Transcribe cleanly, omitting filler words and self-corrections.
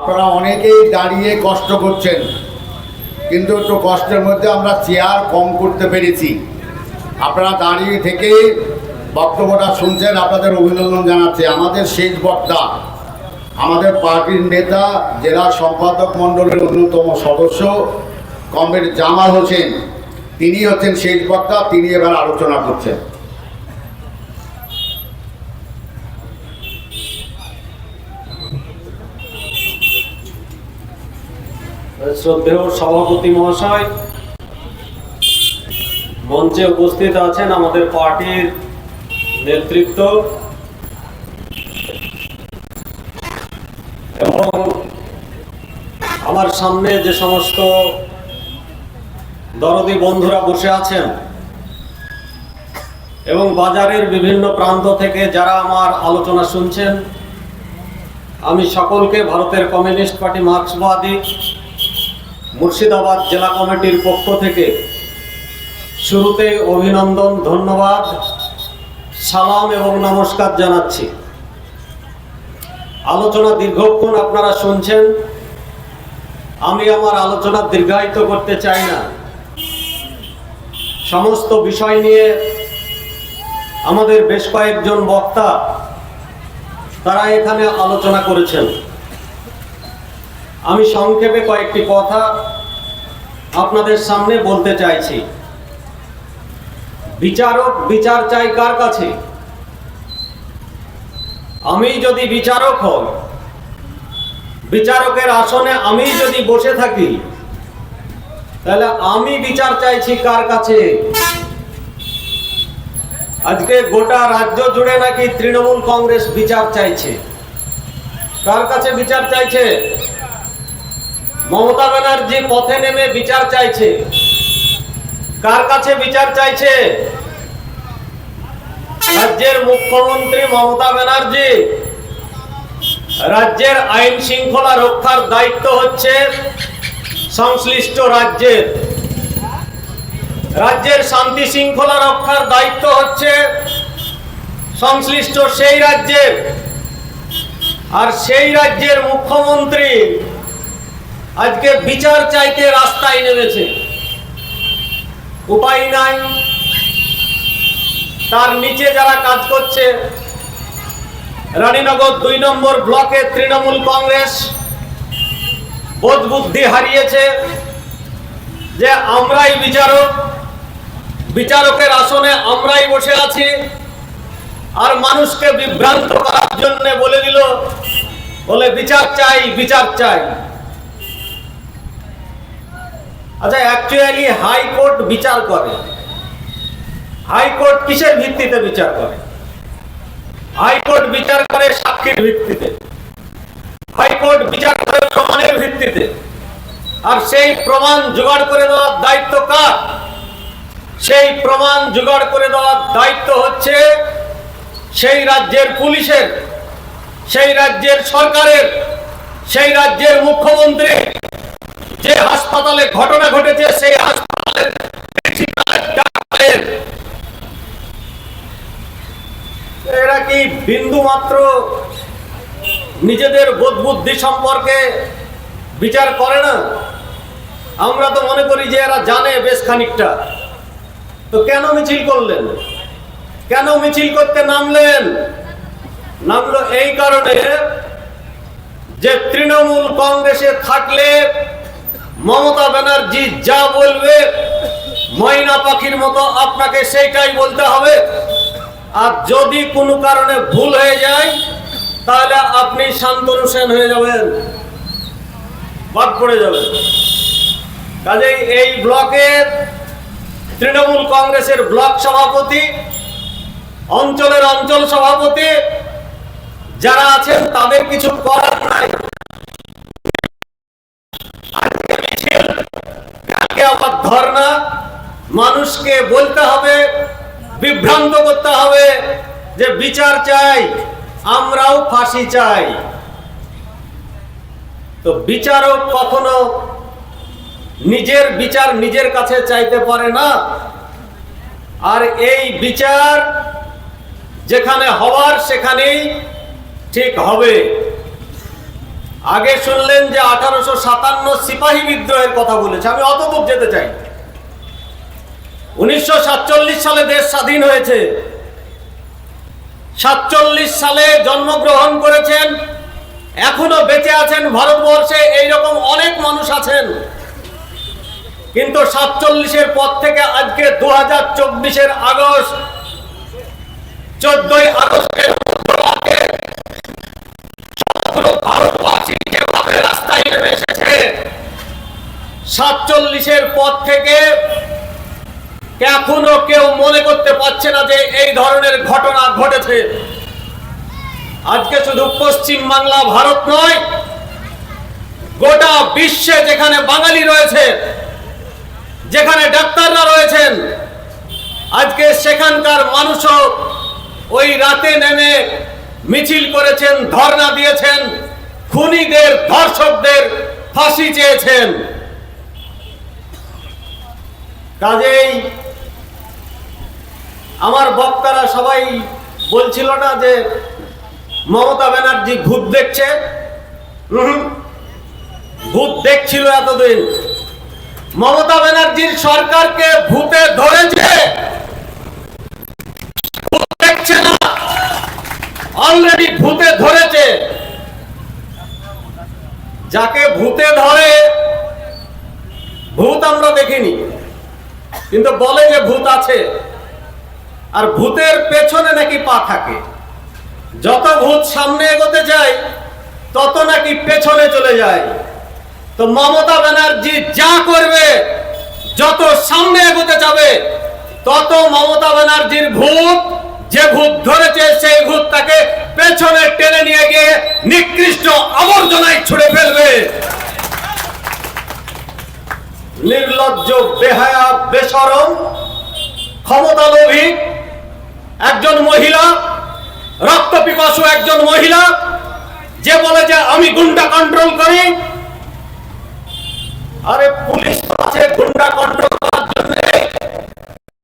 আপনারা অনেকেই দাঁড়িয়ে কষ্ট করছেন, কিন্তু একটু কষ্টের মধ্যে আমরা চেয়ার কম করতে পেরেছি। আপনারা দাঁড়িয়ে থেকে বক্তব্যটা শুনছেন, আপনাদের অভিনন্দন জানাচ্ছি। আমাদের শেষ বক্তা, আমাদের পার্টির নেতা, জেলা সম্পাদক মণ্ডলের অন্যতম সদস্য কমরেড জামাল হোসেন, তিনি হচ্ছেন শেষ বক্তা। তিনি এবার আলোচনা করছেন। শ্রদ্ধেয় সভাপতি মহাশয়, মঞ্চে উপস্থিত আছেন আমাদের পার্টির নেতৃত্ব এবং আমার সামনে যে সমস্ত দরদি বন্ধুরা বসে আছেন এবং বাজারের বিভিন্ন প্রান্ত থেকে যারা আমার আলোচনা শুনছেন, আমি সকলকে ভারতের কমিউনিস্ট পার্টি মার্ক্সবাদী মুর্শিদাবাদ জেলা কমিটির পক্ষ থেকে শুরুতে অভিনন্দন, ধন্যবাদ, সালাম এবং নমস্কার জানাচ্ছি। আলোচনা দীর্ঘক্ষণ আপনারা শুনছেন, আমি আমার আলোচনা দীর্ঘায়িত করতে চাই না। সমস্ত বিষয় নিয়ে আমাদের বেশ কয়েকজন বক্তা তারা এখানে আলোচনা করেছেন। আমি সংক্ষেপে কয়েকটি কথা আপনাদের সামনে বলতে চাইছি। বিচারক বিচার চাই কার কাছে? আমি যদি বিচারক হই, বিচারকের আসনে আমি যদি বসে থাকি, তাহলে আমি বিচার চাইছি কার কাছে? আজকে গোটা রাজ্য জুড়ে নাকি তৃণমূল কংগ্রেস বিচার চাইছে। কার কাছে বিচার চাইছে? মমতা ব্যানার্জি পথে নেমে বিচার চাইছে। কার কাছে বিচার চাইছে? রাজ্যের মুখ্যমন্ত্রী মমতা ব্যানার্জি। রাজ্যের আইন শৃঙ্খলা রক্ষার দায়িত্ব হচ্ছে সংশ্লিষ্ট রাজ্যের। রাজ্যের শান্তি শৃঙ্খলা রক্ষার দায়িত্ব হচ্ছে সংশ্লিষ্ট সেই রাজ্যের। আর সেই রাজ্যের মুখ্যমন্ত্রী আজকে বিচার চাইতে রাস্তায় নেমেছে। উপায় নাই, তার নিচে যারা কাজ করছে, রানীনগর ২ নম্বর ব্লকে তৃণমূল কংগ্রেস বোধ বুদ্ধি হারিয়েছে যে আমরাই বিচারক, বিচারকের আসনে আমরাই বসে আছি, আর মানুষকে বিভ্রান্ত করার জন্য বলে দিল, বলে বিচার চাই, বিচার চাই। আচ্ছা, অ্যাকচুয়ালি হাইকোর্ট বিচার করে। হাইকোর্ট কিসের ভিত্তিতে বিচার করে? হাইকোর্ট বিচার করে সাক্ষীর ভিত্তিতে। হাইকোর্ট বিচার করে প্রমাণের ভিত্তিতে। আর সেই প্রমাণ জোগাড় করে দেওয়ার দায়িত্ব কার? সেই প্রমাণ জোগাড় করে দেওয়ার দায়িত্ব হচ্ছে সেই রাজ্যের পুলিশের, সেই রাজ্যের সরকারের, সেই রাজ্যের মুখ্যমন্ত্রী। যে হাসপাতালে ঘটনা ঘটেছে সেই হাসপাতালের ডাক্তারের। এরা কি বিন্দু মাত্র নিজেদের বোধ বুদ্ধি সম্পর্কে বিচার করে না? আমরা তো মনে করি যে এরা জানে বেশ খানিকটা। তো কেন মিছিল করলেন? কেন মিছিল করতে নামলেন? নামলো এই কারণে যে তৃণমূল কংগ্রেসে থাকলে মমতা ব্যানার্জি যা বলবে ময়না পাখির মতো আপনাকে সেইটাই বলতে হবে। আর যদি কোনো কারণে ভুল হয়ে যায় তাহলে আপনি শান্তনু সেন হয়ে যাবেন, বাদ পড়ে যাবেন। কাজেই এই ব্লকের তৃণমূল কংগ্রেসের ব্লক সভাপতি, অঞ্চলের অঞ্চল সভাপতি যারা আছেন তাদের কিছু করার নাই। আজকে মিছিল, কালকে আবার ধর্ণা, মানুষকে বলতে হবে, বিভ্রান্ত করতে হবে যে বিচার চাই, আমরাও ফাঁসি চাই। তো বিচারক কখনো নিজের বিচার নিজের কাছে চাইতে পারে না। আর এই বিচার যেখানে হওয়ার সেখানেই ঠিক হবে। আগে শুনলেন যে 1857 সিপাহী বিদ্রোহের কথা বলেছে, আমি অত দূর যেতে চাই। 1947 সালে দেশ স্বাধীন হয়েছে। 47 সালে জন্মগ্রহণ করেছেন, এখনো বেঁচে আছেন ভারতবর্ষে এইরকম অনেক মানুষ আছেন। কিন্তু 47-এর পর থেকে আজকে 2024-এর আগস্ট, 14ই আগস্টের ভারতবাসী যেভাবে রাস্তায় নেমে এসেছে, 47-এর পর থেকে এখনো কেউ মনে করতে পারছে না যে এই ধরনের ঘটনা ঘটেছে। আজকে শুধু পশ্চিম বাংলা, ভারত নয়, গোটা বিশ্বে যেখানে বাঙালি রয়েছে, যেখানে ডাক্তাররা রয়েছেন, আজকে সেখানকার মানুষও ওই রাতে নেমে মিছিল করেছেন, ধর্ণা দিয়েছেন, খুনিদের, ধর্ষকদের ফাঁসি চেয়েছেন। কাজেই আমার বক্তারা সবাই বলছিল না যে মমতা ব্যানার্জি ভূত দেখছে। ভূত দেখছিল এতদিন। মমতা ব্যানার্জির সরকারকে ভূতে ধরেছে, ভূত দেখছে না, অলরেডি ভূতে ধরেছে। যাকে ভূতে ধরে, ভূত আমরা দেখিনি, কিন্তু বলে যে ভূত আছে। আর ভূতের পেছনে নাকি পা থাকে। যত ভূত সামনে এগোতে যায় তত নাকি পেছনে চলে যায়। তো মমতা ব্যানার্জি যা করবে, যত সামনে এগোতে যাবে তত মমতা ব্যানার্জির ভূত, যে ভূত ধরেছে সেই ভূত তাকে পেছনে টেনে নিয়ে গিয়ে নিকৃষ্ট আবর্জনায় ছুড়ে ফেলবে। নির্লজ্জ, বেহায়া, বেশরম, ক্ষমতালোভী একজন মহিলা, রক্তপিপাসু একজন মহিলা, যে বলে যে আমি গুন্ডা কন্ট্রোল করি। আরে পুলিশ